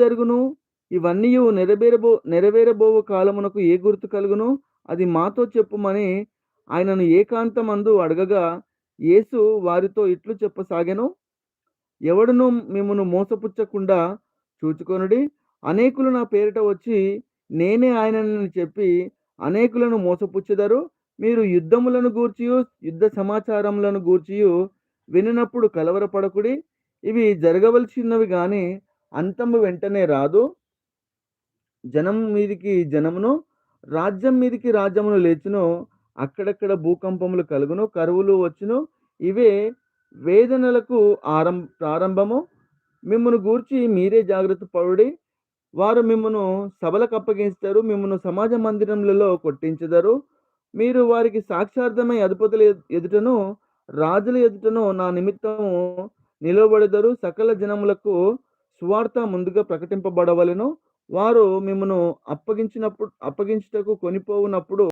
జరుగును? ఇవన్నీయు నెరవేరబోవు కాలమునకు ఏ గుర్తు కలుగును? అది మాతో చెప్పుమని ఆయనను ఏకాంతమందు అడగగా, యేసు వారితో ఇట్లు చెప్పసాగెను. ఎవడును మిమ్మును మోసపుచ్చకుండా చూచుకొనుడి. అనేకులు నా పేరిట వచ్చి నేనే ఆయననని చెప్పి అనేకులను మోసపుచ్చెదరు. మీరు యుద్ధములను గూర్చియు, యుద్ధ సమాచారములను గూర్చియు వినినప్పుడు కలవరపడకుడి. ఇవి జరగవలసినవి గాని అంతము వెంటనే రాదు. జనం మీదికి జనమును, రాజ్యం మీదికి రాజ్యమును లేచును. అక్కడక్కడ భూకంపములు కలుగును, కరువులు వచ్చును. ఇవే వేదనలకు ప్రారంభము. మిమ్మును గూర్చి మీరే జాగ్రత్త పడుడి. వారు మిమ్మును సభలకు అప్పగిస్తారు. మిమ్మును సమాజ మందిరములలో కొట్టించెదరు. మీరు వారికి సాక్షార్థమై అధిపతుల ఎదుటను, రాజుల ఎదుటను నా నిమిత్తము నిలవబడెదరు. సకల జనములకు సువార్త ముందుగా ప్రకటింపబడవలెను. వారు మిమ్మును అప్పగించుటకు కొనిపోవునప్పుడు